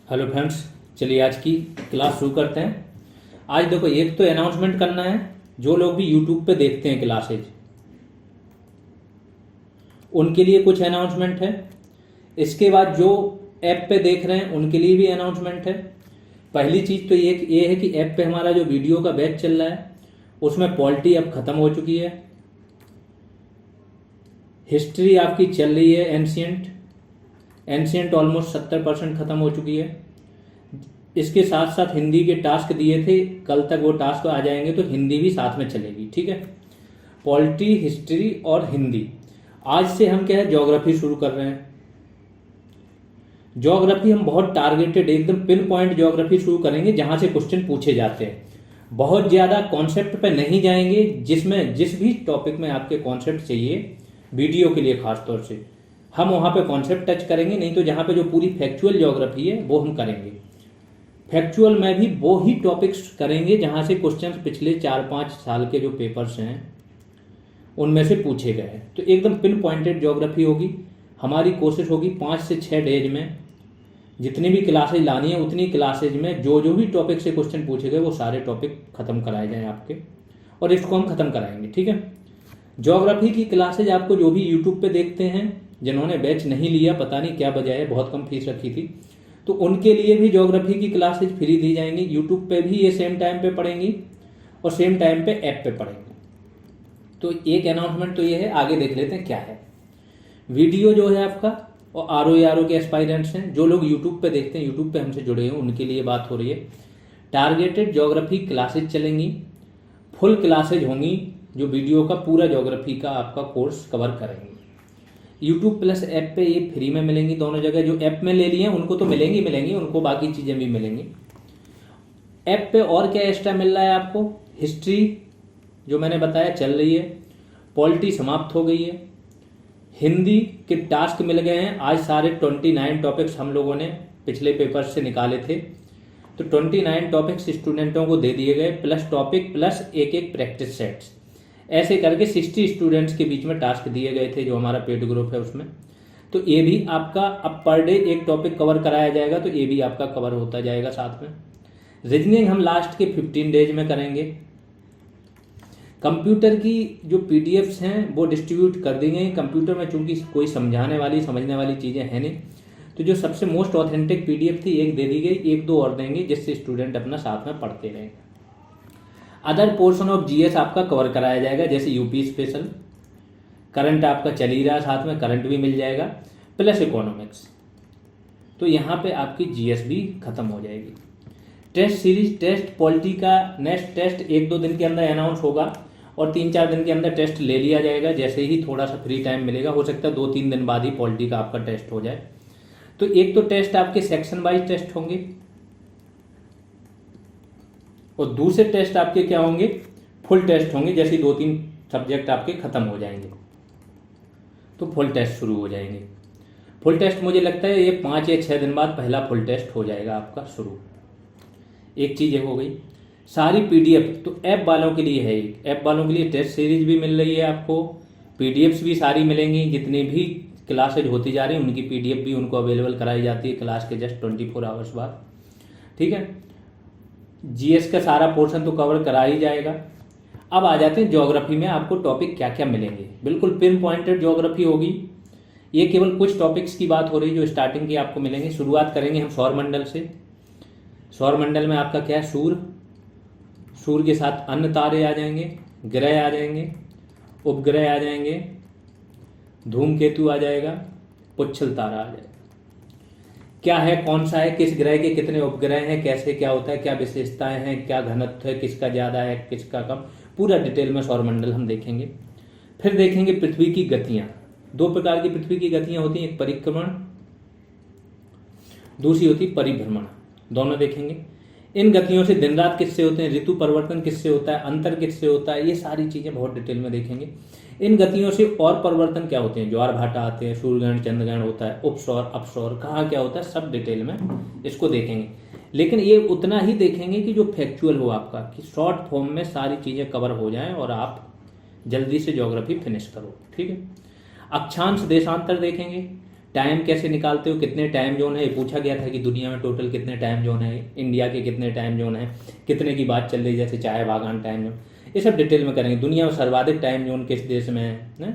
Hello friends, चलिए आज की क्लास शुरू करते हैं। आज देखो, एक तो अनाउंसमेंट करना है। जो लोग भी यूट्यूब पे देखते हैं क्लासेज, उनके लिए कुछ अनाउंसमेंट है। इसके बाद जो ऐप पे देख रहे हैं उनके लिए भी अनाउंसमेंट है। पहली चीज़ तो ये है कि ऐप पे हमारा जो वीडियो का बैच चल रहा है उसमें पॉलिटी अब ख़त्म हो चुकी है। हिस्ट्री आपकी चल रही है एंशियंट ऑलमोस्ट 70% ख़त्म हो चुकी है। इसके साथ साथ हिंदी के टास्क दिए थे, कल तक वो टास्क आ जाएंगे तो हिंदी भी साथ में चलेगी। ठीक है, पॉलिटी, हिस्ट्री और हिंदी। आज से हम क्या है, ज्योग्राफी शुरू कर रहे हैं। ज्योग्राफी हम बहुत टारगेटेड, एकदम पिन पॉइंट ज्योग्राफी शुरू करेंगे जहां से क्वेश्चन पूछे जाते हैं। बहुत ज़्यादा कॉन्सेप्ट पे नहीं जाएंगे, जिसमें जिस भी टॉपिक में आपके कॉन्सेप्ट चाहिए वीडियो के लिए खास तौर से हम वहां पे कॉन्सेप्ट टच करेंगे। नहीं तो जहां पे जो पूरी फैक्चुअल ज्योग्राफी है वो हम करेंगे। फैक्चुअल में भी वो ही टॉपिक्स करेंगे जहां से क्वेश्चन पिछले 4-5 साल के जो पेपर्स हैं उनमें से पूछे गए हैं। तो एकदम पिन पॉइंटेड ज्योग्राफी होगी। हमारी कोशिश होगी 5 से 6 डेज में जितनी भी क्लासेज लानी है उतनी क्लासेज में जो जो भी टॉपिक से क्वेश्चन पूछे गए वो सारे टॉपिक खत्म कराए जाएं आपके, और इसको हम खत्म कराएंगे। ठीक है, ज्योग्राफी की क्लासेज आपको जो भी यूट्यूब पे देखते हैं, जिन्होंने बैच नहीं लिया, पता नहीं क्या वजह है, बहुत कम फीस रखी थी, तो उनके लिए भी ज्योग्राफी की क्लासेज फ्री दी जाएंगी। यूट्यूब पे भी ये सेम टाइम पे पढ़ेंगी और सेम टाइम पे ऐप पे पढ़ेंगे। तो एक अनाउंसमेंट तो ये है, आगे देख लेते हैं क्या है। वीडियो जो है आपका, और आर के एस्पायरेंट्स हैं, जो लोग यूट्यूब पे देखते हैं, यूट्यूब पे हमसे जुड़े हैं, उनके लिए बात हो रही है। टारगेटेड ज्योग्राफी क्लासेज चलेंगी, फुल क्लासेज होंगी जो वीडियो का पूरा ज्योग्राफी का आपका कोर्स कवर करेंगे। यूट्यूब प्लस ऐप पे ये फ्री में मिलेंगी दोनों जगह। जो ऐप में ले लिए हैं उनको तो मिलेंगी, उनको बाकी चीज़ें भी मिलेंगी। ऐप पे और क्या एक्स्ट्रा मिल रहा है आपको? हिस्ट्री जो मैंने बताया चल रही है, पॉलिटी समाप्त हो गई है, हिंदी के टास्क मिल गए हैं। आज सारे 29 टॉपिक्स हम लोगों ने पिछले पेपर से निकाले थे, तो 29 टॉपिक्स स्टूडेंटों को दे दिए गए, प्लस टॉपिक प्लस एक प्रैक्टिस सेट्स। ऐसे करके 60 स्टूडेंट्स के बीच में टास्क दिए गए थे जो हमारा पेड ग्रुप है उसमें। तो ये भी आपका अब पर डे एक टॉपिक कवर कराया जाएगा, तो ये भी आपका कवर होता जाएगा साथ में। रीजनिंग हम लास्ट के 15 डेज में करेंगे। कंप्यूटर की जो पीडीएफ्स हैं वो डिस्ट्रीब्यूट कर दी गई। कंप्यूटर में चूंकि कोई समझने वाली चीज़ें हैं नहीं, तो जो सबसे मोस्ट ऑथेंटिक पीडीएफ थी एक दे दी गई, 1-2 और देंगे जिससे स्टूडेंट अपना साथ में पढ़ते रहेंगे। अदर पोर्शन ऑफ जीएस आपका कवर कराया जाएगा, जैसे यूपी स्पेशल, करंट आपका चल ही रहा, साथ में करंट भी मिल जाएगा, प्लस इकोनॉमिक्स। तो यहाँ पे आपकी जीएस भी खत्म हो जाएगी। टेस्ट सीरीज, टेस्ट पॉलिटी का नेक्स्ट टेस्ट 1-2 दिन के अंदर अनाउंस होगा और 3-4 दिन के अंदर टेस्ट ले लिया जाएगा। जैसे ही थोड़ा सा फ्री टाइम मिलेगा, हो सकता है 2-3 दिन बाद ही पॉलिटी का आपका टेस्ट हो जाए। तो एक तो टेस्ट आपके सेक्शन वाइज टेस्ट होंगे, और दूसरे टेस्ट आपके क्या होंगे, फुल टेस्ट होंगे। जैसे 2-3 सब्जेक्ट आपके खत्म हो जाएंगे तो फुल टेस्ट शुरू हो जाएंगे। फुल टेस्ट मुझे लगता है ये 5 या 6 दिन बाद पहला फुल टेस्ट हो जाएगा आपका शुरू। एक चीज़ हो गई। सारी पीडीएफ तो ऐप वालों के लिए है, एक ऐप वालों के लिए टेस्ट सीरीज भी मिल रही है आपको, पीडीएफ्स भी सारी मिलेंगी। जितनी भी क्लासेज होती जा रही हैं उनकी पीडीएफ भी उनको अवेलेबल कराई जाती है क्लास के जस्ट 24 आवर्स बाद। ठीक है, जीएस का सारा पोर्शन तो कवर करा ही जाएगा। अब आ जाते हैं ज्योग्राफी में आपको टॉपिक क्या क्या मिलेंगे। बिल्कुल पिन पॉइंटेड ज्योग्राफी होगी। ये केवल कुछ टॉपिक्स की बात हो रही है जो स्टार्टिंग की आपको मिलेंगे। शुरुआत करेंगे हम सौरमंडल से। सौरमंडल में आपका क्या है, सूर्य के साथ अन्य तारे आ जाएंगे, ग्रह आ जाएंगे, उपग्रह आ जाएंगे, धूमकेतु आ जाएगा, पुच्छल तारा आ जाएगा। क्या है, कौन सा है, किस ग्रह के कितने उपग्रह हैं, कैसे क्या होता है, क्या विशेषताएं हैं, क्या घनत्व है, किसका ज़्यादा है किसका कम, पूरा डिटेल में सौरमंडल हम देखेंगे। फिर देखेंगे पृथ्वी की गतियाँ। 2 प्रकार की पृथ्वी की गतियाँ होती हैं, एक परिक्रमण, दूसरी होती परिभ्रमण। दोनों देखेंगे। इन गतियों से दिन रात किससे होते हैं, ऋतु परिवर्तन किससे होता है, अंतर किससे होता है, ये सारी चीज़ें बहुत डिटेल में देखेंगे। इन गतियों से और परिवर्तन क्या होते हैं, ज्वार भाटा आते हैं, सूर्यग्रहण चंद्रग्रहण होता है, उपसौर अपसौर कहाँ क्या होता है, सब डिटेल में इसको देखेंगे। लेकिन ये उतना ही देखेंगे कि जो फैक्चुअल हो आपका, कि शॉर्ट फॉर्म में सारी चीज़ें कवर हो जाएं और आप जल्दी से ज्योग्राफी फिनिश करो। ठीक है, अक्षांश देशांतर देखेंगे, टाइम कैसे निकालते हो, कितने टाइम जोन है, ये पूछा गया था कि दुनिया में टोटल कितने टाइम जोन है, इंडिया के कितने टाइम जोन है, कितने की बात चल रही है, जैसे चाय बागान टाइम जोन, ये सब डिटेल में करेंगे। दुनिया में सर्वाधिक टाइम जोन किस देश में है,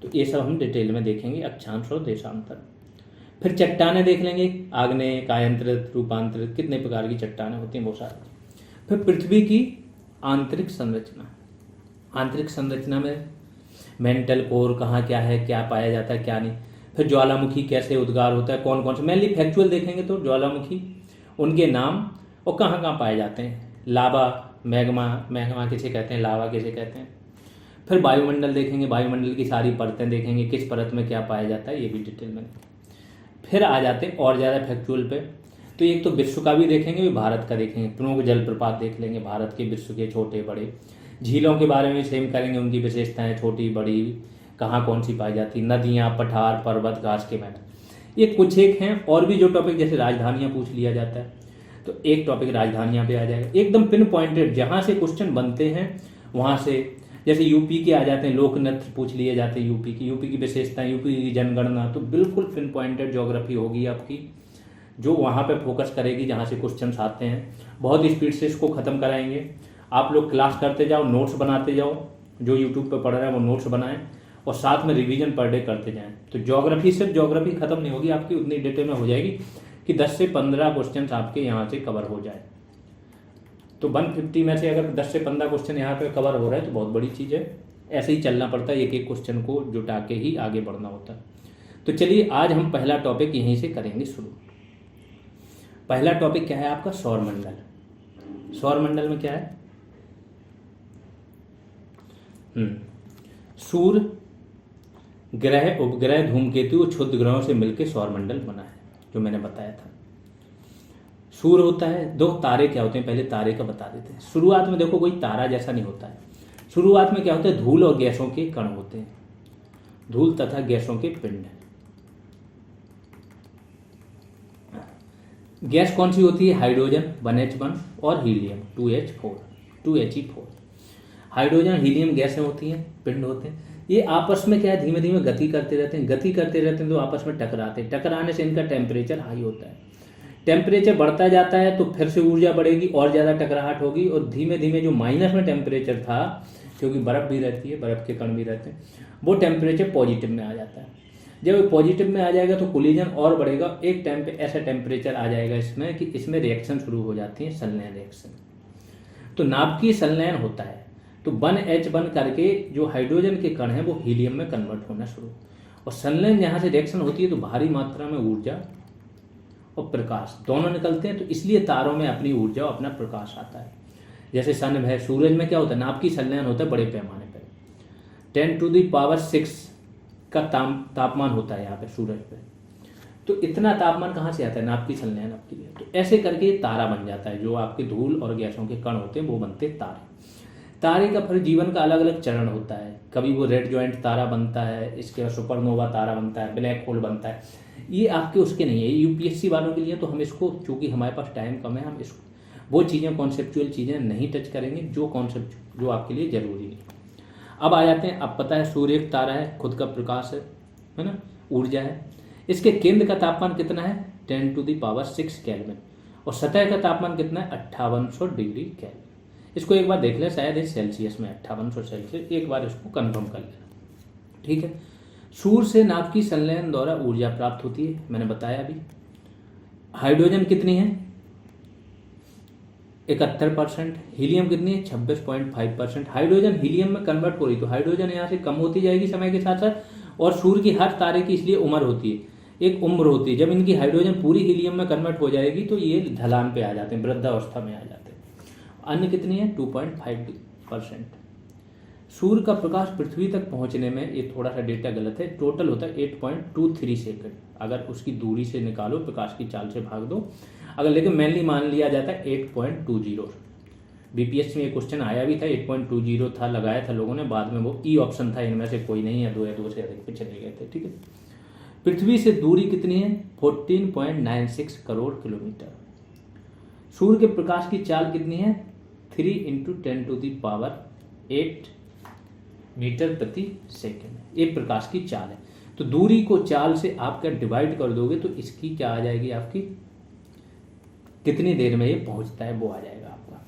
तो ये सब हम डिटेल में देखेंगे, अक्षांश और देशांतर। फिर चट्टानें देख लेंगे, आग्नेय, कायांतरित, रूपांतरित, कितने प्रकार की चट्टानें होती हैं, वो सारी। फिर पृथ्वी की आंतरिक संरचना, आंतरिक संरचना में मेंटल कोर कहाँ क्या है, क्या पाया जाता है क्या नहीं। फिर ज्वालामुखी कैसे उद्गार होता है, कौन कौन से, मेनली फैक्चुअल देखेंगे तो ज्वालामुखी, उनके नाम और कहाँ कहाँ पाए जाते हैं, लावा, मैग्मा, मैग्मा किसे कहते हैं, लावा किसे कहते हैं। फिर वायुमंडल देखेंगे, वायुमंडल की सारी परतें देखेंगे, किस परत में क्या पाया जाता है, ये भी डिटेल में। फिर आ जाते हैं और ज़्यादा फैक्चुअल पे, तो एक तो विश्व का भी देखेंगे, भी भारत का देखेंगे, प्रमुख जलप्रपात देख लेंगे भारत के, विश्व के छोटे बड़े। झीलों के बारे में सेम करेंगे, उनकी विशेषताएं, छोटी बड़ी, कहाँ कौन सी पाई जाती, नदियाँ, पठार, पर्वत, घास के मैदान, ये कुछ एक हैं। और भी जो टॉपिक, जैसे राजधानियाँ पूछ लिया जाता है, तो एक टॉपिक राजधानियाँ पे आ जाएगा, एकदम पिन पॉइंटेड, जहाँ से क्वेश्चन बनते हैं वहाँ से। जैसे यूपी के आ जाते हैं, लोक नृत्य पूछ लिए जाते हैं यूपी की विशेषताएं, यूपी की जनगणना, तो बिल्कुल पिन पॉइंटेड ज्योग्राफी होगी आपकी, जो वहाँ पे फोकस करेगी जहाँ से क्वेश्चंस आते हैं। बहुत स्पीड से इसको ख़त्म कराएंगे। आप लोग क्लास करते जाओ, नोट्स बनाते जाओ, जो यूट्यूब पे पढ़ रहे हैं वो नोट्स बनाएं, और साथ में रिवीजन पर डे करते जाएं। तो ज्योग्राफी, सिर्फ ज्योग्राफी खत्म नहीं होगी आपकी, उतनी डिटेल में हो जाएगी कि 10 से 15 क्वेश्चन आपके यहाँ से कवर हो जाए। तो 150 में से अगर 10 से 15 क्वेश्चन यहाँ पे कवर हो रहा है तो बहुत बड़ी चीज़ है। ऐसे ही चलना पड़ता है, एक एक क्वेश्चन को जुटा के ही आगे बढ़ना होता है। तो चलिए आज हम पहला टॉपिक यहीं से करेंगे शुरू। पहला टॉपिक क्या है आपका, सौरमंडल। सौरमंडल में क्या है, सूर्य, ग्रह, उपग्रह, धूमकेतु और क्षुद्र ग्रहों से मिलकर सौरमंडल बना है, जो मैंने बताया था। सूर्य होता है, दो तारे क्या होते हैं, पहले तारे का बता देते हैं। शुरुआत में देखो कोई तारा जैसा नहीं होता है, शुरुआत में क्या होता है, धूल और गैसों के कण होते हैं, धूल तथा गैसों के पिंड। गैस कौन सी होती है, हाइड्रोजन 1H1 और हीलियम 2He4। हाइड्रोजन हीलियम गैसें होती हैं, पिंड होते हैं। ये आपस में क्या है, धीमे धीमे गति करते रहते हैं, तो आपस में टकराने से इनका टेम्परेचर हाई होता है। टेम्परेचर बढ़ता जाता है तो फिर से ऊर्जा बढ़ेगी और ज़्यादा टकराहट होगी, और धीमे धीमे जो माइनस में टेम्परेचर था, क्योंकि बर्फ़ भी रहती है, बर्फ़ के कण भी रहते हैं, वो टेम्परेचर पॉजिटिव में आ जाता है। जब पॉजिटिव में आ जाएगा तो कोलिजन और बढ़ेगा, एक टाइम पे ऐसा टेम्परेचर आ जाएगा इसमें कि इसमें रिएक्शन शुरू हो जाती है, संलयन रिएक्शन। तो नाभिकीय संलयन होता है, तो 1H1 करके जो हाइड्रोजन के कण हैं वो हीलियम में कन्वर्ट होना शुरू, और संलयन जहाँ से रिएक्शन होती है तो भारी मात्रा में ऊर्जा और प्रकाश दोनों निकलते हैं। तो इसलिए तारों में अपनी ऊर्जा और अपना प्रकाश आता है। जैसे सन है, सूरज में क्या होता है, नाभिकीय संलयन होता है बड़े पैमाने पर, 10⁶ का तापमान होता है यहाँ पे सूरज पे। तो इतना तापमान कहाँ से आता है, नाभिकीय संलयन आपके लिए। तो ऐसे करके तारा बन जाता है, जो आपके धूल और गैसों के कण होते हैं वो बनते तारे। तारे का फिर जीवन का अलग अलग चरण होता है, कभी वो रेड जॉइंट तारा बनता है, इसके बाद सुपरनोवा तारा बनता है, ब्लैक होल बनता है। ये आपके उसके नहीं है, यूपीएससी वालों के लिए। तो हम इसको, चूंकि हमारे पास टाइम कम है, हम इसको वो चीज़ें, कॉन्सेप्चुअल चीज़ें नहीं टच करेंगे, जो कॉन्सेप्ट जो आपके लिए ज़रूरी है। अब आ जाते हैं, अब पता है सूर्य एक तारा है, खुद का प्रकाश है ना, ऊर्जा है। इसके केंद्र का तापमान कितना है, 10⁶ केल्विन, और सतह का तापमान कितना है, 5800 डिग्री केल्विन। इसको एक बार देख लें, शायद ये सेल्सियस में 5800 सेल्सियस, एक बार इसको कंफर्म कर लेना, ठीक है। सूर्य से नाभिकीय संलयन द्वारा ऊर्जा प्राप्त होती है, मैंने बताया अभी। हाइड्रोजन कितनी है, 71%। हीलियम कितनी है, 26.5%। हाइड्रोजन हीलियम में कन्वर्ट हो रही, तो हाइड्रोजन यहाँ से कम होती जाएगी समय के साथ साथ। और सूर्य की हर तारे की इसलिए उम्र होती है, एक उम्र होती है, जब इनकी हाइड्रोजन पूरी हीलियम में कन्वर्ट हो जाएगी तो ये ढलान पे आ जाते हैं, वृद्धावस्था में आ जाते हैं। अन्य कितनी है, 2.5%। सूर्य का प्रकाश पृथ्वी तक पहुंचने में, ये थोड़ा सा डेटा गलत है, टोटल होता है 8.23 सेकंड। अगर उसकी दूरी से निकालो, प्रकाश की चाल से भाग दो, अगर लेकिन मेनली मान लिया जाता है 8.20। बीपीएससी में ये क्वेश्चन आया भी था, 8.20 था, लगाया था लोगों ने, बाद में वो ई ऑप्शन था, इनमें से कोई नहीं है, दो से अधिक पे चले गए थे, ठीक है। पृथ्वी से दूरी कितनी है, 14.96 करोड़ किलोमीटर। सूर्य के प्रकाश की चाल कितनी है, 3 × 10⁸ मीटर प्रति सेकंड, ये प्रकाश की चाल है। तो दूरी को 4 से आप क्या डिवाइड कर दोगे तो इसकी क्या आ जाएगी आपकी, कितनी देर में ये पहुंचता है वो आ जाएगा आपका।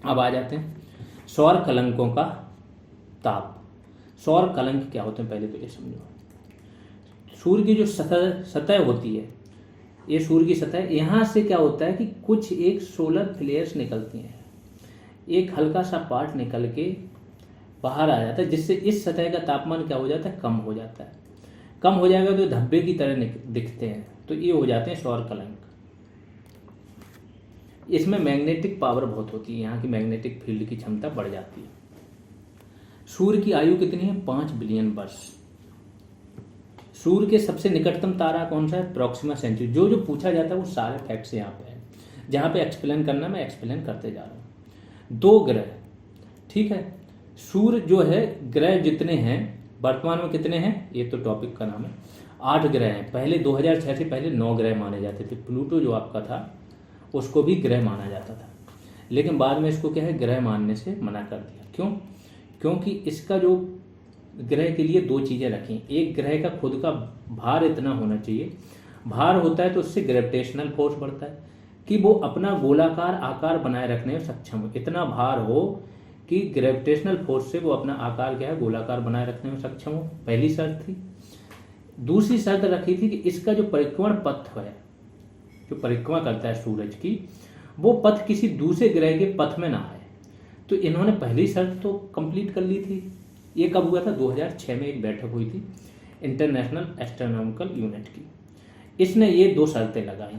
अब आ जाते हैं सौर कलंकों का ताप। सौर कलंक क्या होते हैं पहले तो ये समझो। सूर्य की जो सतह होती है, ये सूर्य की सतह, यहाँ से क्या होता है कि कुछ एक सोलर फ्लेयर्स निकलती हैं, एक हल्का सा पार्ट निकल के बाहर आ जाता है, जिससे इस सतह का तापमान क्या हो जाता है, कम हो जाता है। कम हो जाएगा तो धब्बे की तरह दिखते हैं, तो ये हो जाते हैं सौर कलंक। इसमें मैग्नेटिक पावर बहुत होती है, यहाँ की मैग्नेटिक फील्ड की क्षमता बढ़ जाती है। सूर्य की आयु कितनी है, 5 बिलियन वर्ष। सूर्य के सबसे निकटतम तारा कौन सा है, प्रॉक्सिमा सेंचुरी। जो जो पूछा जाता है वो सारे फैक्ट्स यहाँ पे हैं, जहाँ पे एक्सप्लेन करना मैं एक्सप्लेन करते जा रहा हूँ। 2 ग्रह, ठीक है। सूर्य जो है, ग्रह जितने हैं वर्तमान में कितने हैं, ये तो टॉपिक का नाम है। 8 ग्रह हैं। पहले 2006 से पहले 9 ग्रह माने जाते थे। प्लूटो जो आपका था उसको भी ग्रह माना जाता था, लेकिन बाद में इसको क्या है, ग्रह मानने से मना कर दिया। क्यों? क्योंकि इसका जो ग्रह के लिए 2 चीज़ें रखी। एक, ग्रह का खुद का भार इतना होना चाहिए, भार होता है तो उससे ग्रेविटेशनल फोर्स बढ़ता है कि वो अपना गोलाकार आकार बनाए रखने में सक्षम हो। इतना भार हो कि ग्रेविटेशनल फोर्स से वो अपना आकार क्या है, गोलाकार बनाए रखने में सक्षम हो, पहली शर्त थी। दूसरी शर्त रखी थी कि इसका जो परिक्रमण पथ है, जो परिक्रमा करता है सूरज की, वो पथ किसी दूसरे ग्रह के पथ में ना आए। तो इन्होंने पहली शर्त तो कंप्लीट कर ली थी। ये कब हुआ था, 2006 में एक बैठक हुई थी इंटरनेशनल एस्ट्रोनॉमिकल यूनिट की। इसने ये 2 शर्तें लगाई।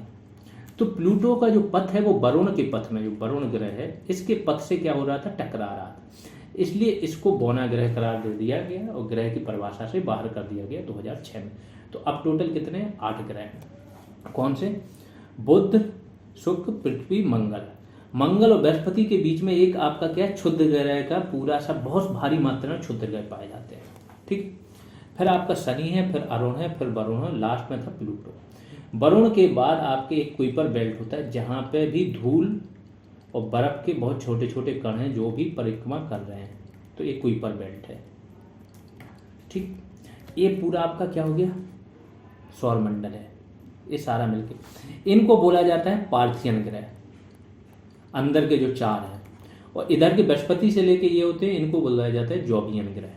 तो प्लूटो का जो पथ है वो वरुण के पथ में, जो वरुण ग्रह है इसके पथ से क्या हो रहा था, टकरा रहा था। इसलिए इसको बौना ग्रह करार दे दिया गया और ग्रह की परिभाषा से बाहर कर दिया गया 2006 में। तो अब टोटल कितने हैं, 8 ग्रह हैं। कौन से, बुध, शुक्र, पृथ्वी, मंगल। मंगल और बृहस्पति के बीच में एक आपका क्या है, क्षुद्र ग्रह का पूरा सा बहुत भारी मात्रा में क्षुद्र ग्रह पाए जाते हैं, ठीक। फिर आपका शनि है, फिर अरुण है, फिर वरुण है, लास्ट में था प्लूटो। वरुण के बाद आपके एक कुइपर बेल्ट होता है, जहाँ पे भी धूल और बर्फ के बहुत छोटे छोटे कण हैं जो भी परिक्रमा कर रहे हैं, तो एक कुइपर बेल्ट है, ठीक। ये पूरा आपका क्या हो गया, सौरमंडल है, ये सारा मिलके। इनको बोला जाता है पार्थियन ग्रह, अंदर के जो 4 हैं। और इधर के बृहस्पति से लेके ये होते हैं, इनको बोला जाता है जॉबियन ग्रह,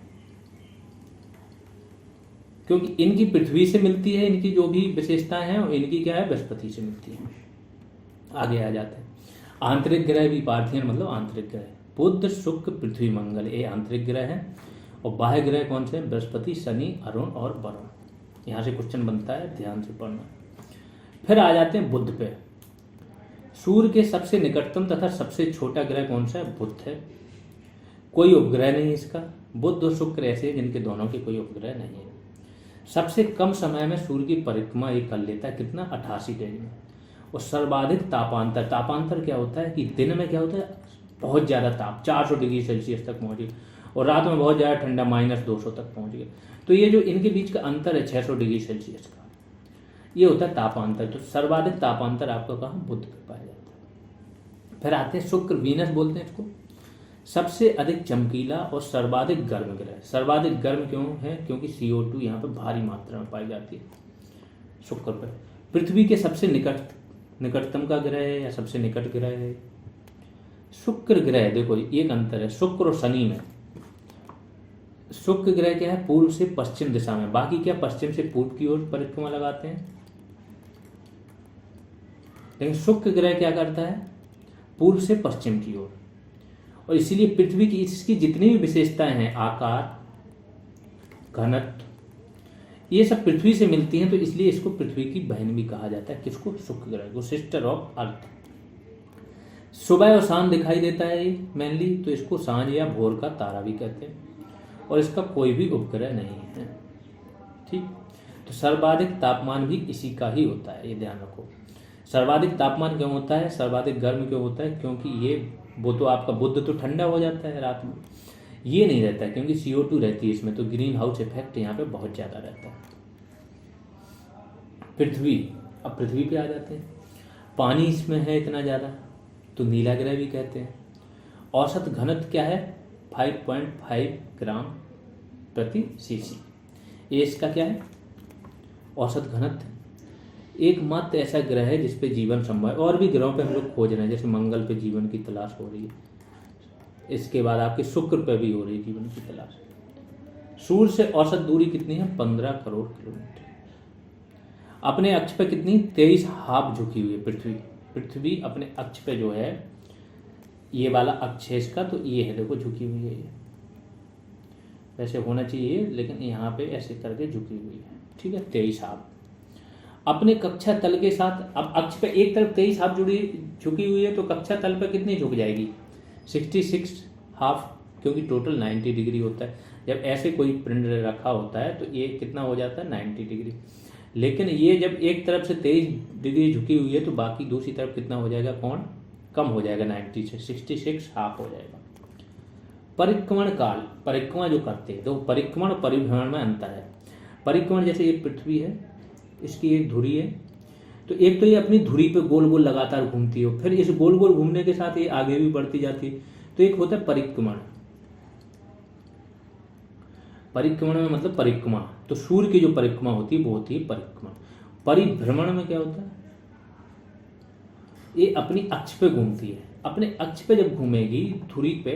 क्योंकि इनकी पृथ्वी से मिलती है, इनकी जो भी विशेषताएं हैं, और इनकी क्या है, बृहस्पति से मिलती है। आगे आ जाते हैं आंतरिक ग्रह भी, पार्थियन मतलब आंतरिक ग्रह। बुध, शुक्र, पृथ्वी, मंगल, ये आंतरिक ग्रह हैं। और बाह्य ग्रह कौन से, बृहस्पति, शनि, अरुण और वरुण। यहाँ से क्वेश्चन बनता है, ध्यान से पढ़ना। फिर आ जाते हैं बुध पे। सूर्य के सबसे निकटतम तथा सबसे छोटा ग्रह कौन सा है, बुध है। कोई उपग्रह नहीं इसका। बुध और शुक्र ऐसे जिनके दोनों के कोई उपग्रह नहीं है। सबसे कम समय में सूर्य की परिक्रमा ये कर लेता है, कितना, 88 दिन में। और सर्वाधिक तापांतर, तापांतर क्या होता है कि दिन में क्या होता है, बहुत ज़्यादा ताप 400 डिग्री सेल्सियस तक पहुँच गया, और रात में बहुत ज़्यादा ठंडा -200 तक पहुँच गया। तो ये जो इनके बीच का अंतर है 600 डिग्री सेल्सियस का, ये होता है तापांतर। तो सर्वाधिक तापांतर आपका कहाँ, बुध पे पाया जाता है। फिर आते हैं शुक्र, वीनस बोलते हैं इसको, सबसे अधिक चमकीला और सर्वाधिक गर्म ग्रह। सर्वाधिक गर्म क्यों है, क्योंकि CO2 यहाँ पर भारी मात्रा में पाई जाती है शुक्र पर। पृथ्वी के सबसे निकटतम का ग्रह है या सबसे निकट ग्रह है शुक्र ग्रह। देखो एक अंतर है शुक्र और शनि में। शुक्र ग्रह क्या है, पूर्व से पश्चिम दिशा में, बाकी क्या पश्चिम से पूर्व की ओर परिक्रमा लगाते हैं। लेकिन शुक्र ग्रह क्या करता है, पूर्व से पश्चिम की ओर। और इसीलिए पृथ्वी की इसकी जितनी भी विशेषताएं हैं, आकार, घनत्व, ये सब पृथ्वी से मिलती हैं। तो इसलिए इसको पृथ्वी की बहन भी कहा जाता है। किसको, शुक्र ग्रह को, सिस्टर ऑफ अर्थ। सुबह और शाम दिखाई देता है ये मेनली, तो इसको सांझ या भोर का तारा भी कहते हैं। और इसका कोई भी उपग्रह नहीं है, ठीक। तो सर्वाधिक तापमान भी इसी का ही होता है, ये ध्यान रखो। सर्वाधिक तापमान क्यों होता है, सर्वाधिक गर्म क्यों होता है, क्योंकि ये वो तो आपका बुध तो ठंडा हो जाता है रात में, ये नहीं रहता है क्योंकि CO2 रहती है इसमें, तो ग्रीन हाउस इफेक्ट यहाँ पे बहुत ज़्यादा रहता है। पृथ्वी, अब पृथ्वी पे आ जाते हैं। पानी इसमें है इतना ज़्यादा, तो नीला ग्रह भी कहते हैं। औसत घनत्व क्या है, 5.5 ग्राम प्रति cc। ये इसका क्या है, औसत घनत्व। एकमात्र ऐसा ग्रह है जिस पे जीवन संभव है। और भी ग्रहों पे हम लोग खोज रहे हैं, जैसे मंगल पे जीवन की तलाश हो रही है, इसके बाद आपके शुक्र पे भी हो रही है जीवन की तलाश। सूर्य से औसत दूरी कितनी है, 15 करोड़ किलोमीटर। अपने अक्ष पे कितनी, 23 हाफ झुकी हुई है पृथ्वी अपने अक्ष पे जो है, ये वाला अक्ष है इसका, तो ये है देखो झुकी हुई है। ये वैसे होना चाहिए लेकिन यहाँ पे ऐसे करके झुकी हुई है, ठीक है, 23 हाफ। अपने कक्षा तल के साथ, अब अक्ष पे एक तरफ 23 हाफ झुकी हुई है, तो कक्षा तल पे कितनी झुक जाएगी, 66 हाफ, क्योंकि टोटल 90 डिग्री होता है। जब ऐसे कोई पिंड रखा होता है तो ये कितना हो जाता है, 90 डिग्री। लेकिन ये जब एक तरफ से 23 डिग्री झुकी हुई है तो बाकी दूसरी तरफ कितना हो जाएगा, कोण कम हो जाएगा, 90 से 66 हाफ हो जाएगा। परिक्रमण काल, परिक्रमा जो करते हैं, तो परिक्रमण परिभ्रमण में अंतर है। परिक्रमण जैसे ये पृथ्वी है, इसकी एक धुरी है, तो एक तो ये अपनी धुरी पे गोल गोल लगातार घूमती है, फिर इस गोल गोल घूमने के साथ ये आगे भी बढ़ती जाती है, तो एक होता है परिक्रमण। परिक्रमण में मतलब परिक्रमा, तो सूर्य की जो परिक्रमा होती है वो होती है परिक्रमण। परिभ्रमण में क्या होता है, ये अपनी अक्ष पे घूमती है, अपने अक्ष पे जब घूमेगी धुरी पे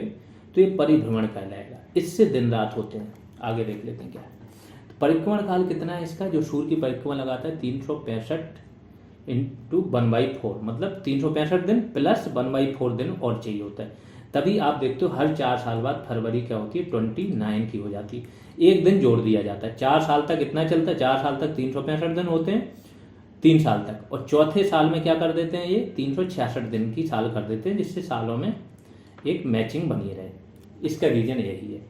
तो ये परिभ्रमण कहलाएगा। इससे दिन रात होते हैं, आगे देख लेते हैं क्या है। तो परिक्रमण काल कितना है इसका, जो सूर्य की परिक्रमा लगाता है 365 इंटू 1/4, मतलब 365 दिन प्लस 1/4 दिन और चाहिए होता है। तभी आप देखते हो हर 4 साल बाद फरवरी क्या होती है, 29 की हो जाती है, एक दिन जोड़ दिया जाता है। 4 साल तक इतना चलता है, 4 साल तक 365 दिन होते हैं, 3 साल तक, और चौथे साल में क्या कर देते हैं, ये 366 दिन की साल कर देते हैं, जिससे सालों में एक मैचिंग बनी रहे। इसका रीजन यही है।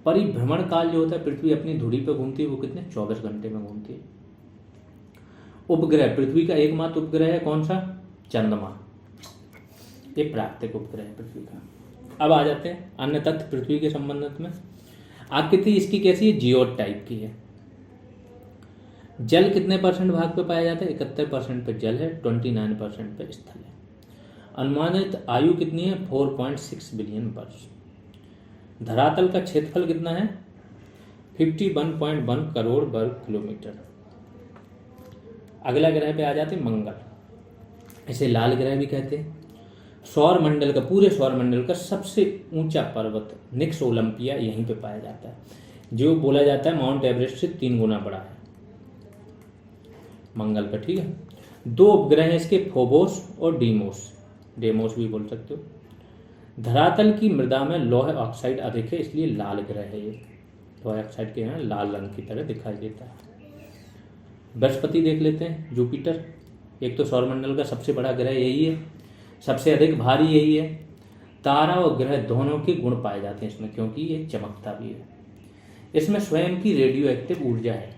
परिभ्रमण काल जो होता है, पृथ्वी अपनी धुरी पे घूमती है, वो कितने 24 घंटे में घूमती है। उपग्रह, पृथ्वी का एकमात्र उपग्रह है कौन सा, चंद्रमा, ये प्राकृतिक उपग्रह है पृथ्वी का। अब आ जाते हैं अन्य तथ्य पृथ्वी के संबंध में। आकृति इसकी कैसी है, जियोड टाइप की है। जल कितने % भाग पे पाया जाता है, 71% पे जल है, 29% पे स्थल है। अनुमानित आयु कितनी है, 4.6 बिलियन वर्ष। धरातल का क्षेत्रफल कितना है, 51.1 करोड़ वर्ग किलोमीटर। अगला ग्रह पे आ जाते हैं मंगल, इसे लाल ग्रह भी कहते हैं। सौर मंडल का, पूरे सौर मंडल का सबसे ऊंचा पर्वत निक्स ओलंपिया यहीं पे पाया जाता है, जो बोला जाता है माउंट एवरेस्ट से 3 गुना बड़ा है मंगल पर, ठीक है। 2 उपग्रह हैं इसके, फोबोस और डेमोस भी बोल सकते हो। धरातल की मृदा में लौह ऑक्साइड अधिक है, इसलिए लाल ग्रह है ये, लौह ऑक्साइड के यहाँ लाल रंग की तरह दिखाई देता है। बृहस्पति देख लेते हैं, जुपिटर, एक तो सौरमंडल का सबसे बड़ा ग्रह यही है, सबसे अधिक भारी यही है। तारा और ग्रह दोनों के गुण पाए जाते हैं इसमें, क्योंकि ये चमकता भी है। इसमें स्वयं की रेडियो एक्टिव ऊर्जा है।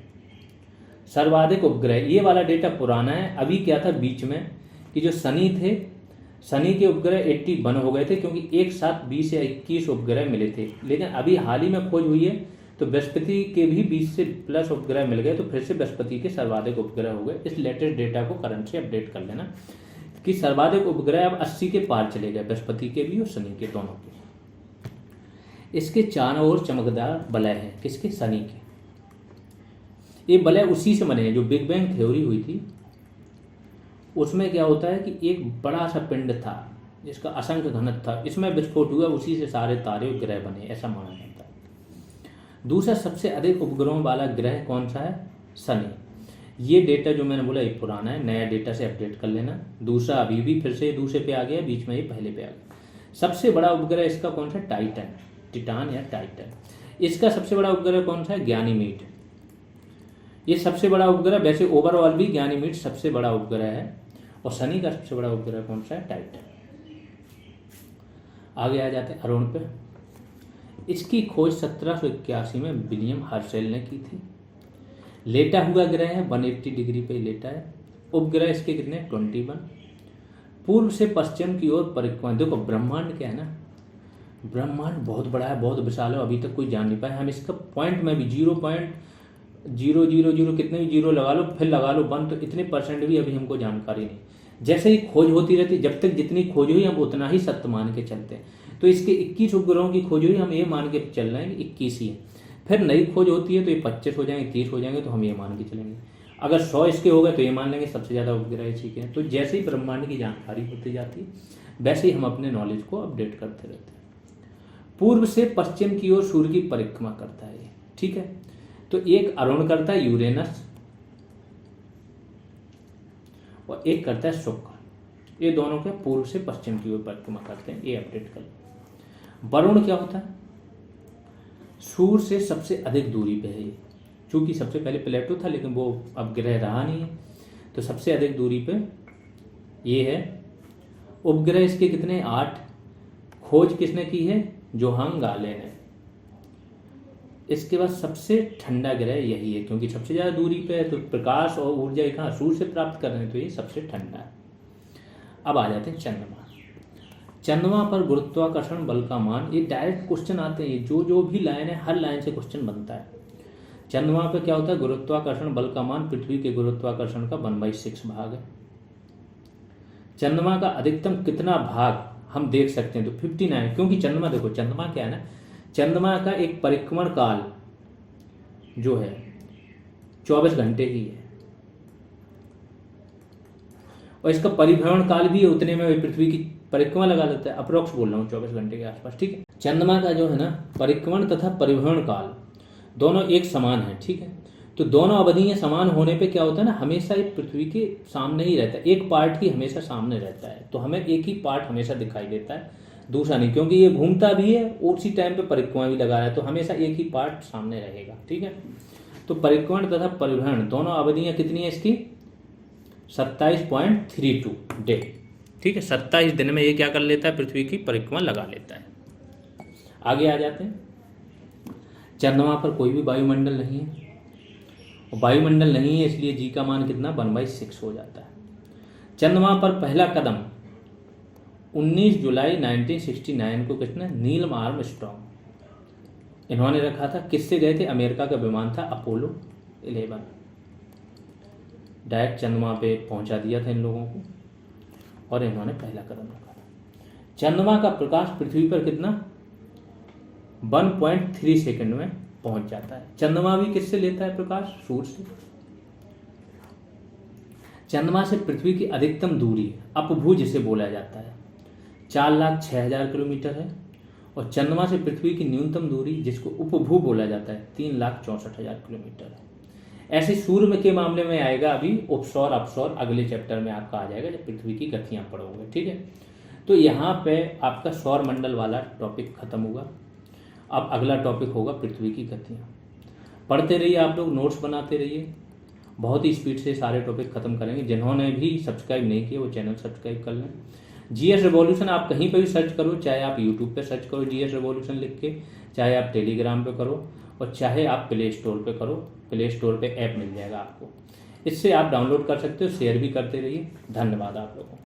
सर्वाधिक उपग्रह, ये वाला डेटा पुराना है, अभी क्या था बीच में कि जो शनि थे, शनि के उपग्रह 81 हो गए थे, क्योंकि एक साथ 20 या 21 उपग्रह मिले थे। लेकिन अभी हाल ही में खोज हुई है तो बृहस्पति के भी 20 से प्लस उपग्रह मिल गए, तो फिर से बृहस्पति के सर्वाधिक उपग्रह हो गए। इस लेटेस्ट डेटा को करंट से अपडेट कर लेना कि सर्वाधिक उपग्रह अब 80 के पार चले गए, बृहस्पति के भी और शनि के दोनों के। इसके चारों ओर चमकदार वलय है, किसके, शनि के। ये वलय उसी से बने हैं, जो बिग बैंग थ्योरी हुई थी उसमें क्या होता है कि एक बड़ा सा पिंड था जिसका असंख्य घनत्व था, इसमें विस्फोट हुआ, उसी से सारे तारे और ग्रह बने, ऐसा माना जाता है। दूसरा सबसे अधिक उपग्रहों वाला ग्रह कौन सा है, शनि। ये डेटा जो मैंने बोला ये पुराना है, नया डेटा से अपडेट कर लेना। दूसरा अभी भी फिर से दूसरे पे आ गया, बीच में ये पहले पे आ गया। सबसे बड़ा उपग्रह इसका कौन सा, टाइटन, टिटान या टाइटन। इसका सबसे बड़ा उपग्रह कौन सा है, ज्ञानीमीड। ये सबसे बड़ा उपग्रह, वैसे ओवरऑल भी ज्ञानीमीड सबसे बड़ा उपग्रह है, और शनि का सबसे बड़ा उपग्रह कौन सा है, टाइटन। आगे आ जाते हैं अरुण पे। इसकी खोज 1781 में विलियम हर्शेल ने की थी। लेटा हुआ ग्रह है, 180 डिग्री पे लेटा है। उपग्रह इसके कितने, 21। पूर्व से पश्चिम की ओर परिक्रमा। देखो ब्रह्मांड क्या है ना, ब्रह्मांड बहुत बड़ा है, बहुत विशाल है, अभी तक कोई जान नहीं पाया। हम इसका पॉइंट में भी 0.000 कितने भी जीरो लगा लो, फिर लगा लो 1, तो इतने % भी अभी हमको जानकारी नहीं। जैसे ही खोज होती रहती, जब तक जितनी खोज हुई हम उतना ही सत्य मान के चलते हैं। तो इसके 21 उपग्रहों की खोज हुई, हम ये मान के चल रहे हैं कि 21 ही है। फिर नई खोज होती है तो ये 25 हो जाएंगे, 30 हो जाएंगे, तो हम ये मान के चलेंगे। अगर 100 इसके हो गए तो ये मान लेंगे सबसे ज़्यादा उपग्रह इसी के हैं। तो जैसे ही ब्रह्मांड की जानकारी होती जाती है वैसे ही हम अपने नॉलेज को अपडेट करते रहते हैं। पूर्व से पश्चिम की ओर सूर्य की परिक्रमा करता है ये, ठीक है। तो एक अरुण करता है यूरेनस और एक करता है शुक्र। ये दोनों के पूर्व से पश्चिम की ओर परिक्रमा करते हैं, ये अपडेट कर लो। वरुण क्या होता है? सूर्य से सबसे अधिक दूरी पे है ये, चूंकि सबसे पहले प्लेटो था लेकिन वो अब ग्रह रहा नहीं है, तो सबसे अधिक दूरी पे ये है। उपग्रह इसके कितने? 8। खोज किसने की है? जोहान गाले ने। इसके बाद सबसे ठंडा ग्रह यही है, क्योंकि सबसे ज़्यादा दूरी पे है, तो प्रकाश और ऊर्जा कहाँ? सूर्य से प्राप्त कर रहे हैं, तो ये सबसे ठंडा है। अब आ जाते हैं चंद्रमा। चंद्रमा पर गुरुत्वाकर्षण बल का मान, ये डायरेक्ट क्वेश्चन आते हैं, जो भी लाइन है हर लाइन से क्वेश्चन बनता है। चंद्रमा पर क्या होता है? गुरुत्वाकर्षण बल का मान पृथ्वी के गुरुत्वाकर्षण का 1/6 भाग है। चंद्रमा का अधिकतम कितना भाग हम देख सकते हैं? तो 59, क्योंकि चंद्रमा देखो, चंद्रमा क्या है ना, चंद्रमा का एक परिक्रमण काल जो है 24 घंटे ही है, और इसका परिभ्रमण काल भी उतने में पृथ्वी की परिक्रमा लगा देता है, अप्रोक्स बोल रहा हूँ 24 घंटे के आसपास, ठीक है। चंद्रमा का जो है ना परिक्रमण तथा परिभ्रमण काल दोनों एक समान है, ठीक है। तो दोनों अवधियां समान होने पे क्या होता है ना, हमेशा एक पृथ्वी के सामने ही रहता है, एक पार्ट ही हमेशा सामने रहता है, तो हमें एक ही पार्ट हमेशा दिखाई देता है, दूसरा नहीं, क्योंकि ये घूमता भी है उसी टाइम पे परिक्रमा भी लगा रहा है, तो हमेशा एक ही पार्ट सामने रहेगा, ठीक है। तो परिक्रमण तथा परिभ्रमण दोनों अवधियां कितनी है इसकी? 27.32 डे, ठीक है। 27 दिन में ये क्या कर लेता है? पृथ्वी की परिक्रमा लगा लेता है। आगे आ जाते हैं। चंद्रमा पर कोई भी वायुमंडल नहीं है, और वायुमंडल नहीं है इसलिए जी का मान कितना? 1/6 हो जाता है। चंद्रमा पर पहला कदम 19 जुलाई 1969 को किसने? नील आर्मस्ट्रॉन्ग इन्होंने रखा था। किससे गए थे? अमेरिका का विमान था अपोलो 11, डायरेक्ट चंद्रमा पे पहुंचा दिया था इन लोगों को, और इन्होंने पहला कदम रखा था। चंद्रमा का प्रकाश पृथ्वी पर कितना? 1.3 सेकंड में पहुंच जाता है। चंद्रमा भी किससे लेता है प्रकाश? सूर्य से। चंद्रमा से पृथ्वी की अधिकतम दूरी अपभू जिसे बोला जाता है 4,06,000 किलोमीटर है, और चंद्रमा से पृथ्वी की न्यूनतम दूरी जिसको उपभू बोला जाता है 3,64,000 किलोमीटर है। ऐसे सूर्य के मामले में आएगा अभी उपसौर अपसौर, अगले चैप्टर में आपका आ जाएगा जब पृथ्वी की गतियां पढ़ोगे, ठीक है। तो यहाँ पे आपका सौर मंडल वाला टॉपिक खत्म हुआ। अब अगला टॉपिक होगा पृथ्वी की गतियाँ। पढ़ते रहिए आप लोग, नोट्स बनाते रहिए, बहुत ही स्पीड से सारे टॉपिक खत्म करेंगे। जिन्होंने भी सब्सक्राइब नहीं किया वो चैनल सब्सक्राइब कर लें। जीएस रिवॉल्यूशन आप कहीं पे भी सर्च करो, चाहे आप यूट्यूब पे सर्च करो जीएस रिवॉल्यूशन लिख के, चाहे आप टेलीग्राम पे करो, और चाहे आप प्ले स्टोर पे करो, प्ले स्टोर पे ऐप मिल जाएगा आपको, इससे आप डाउनलोड कर सकते हो। शेयर भी करते रहिए। धन्यवाद आप लोगों को।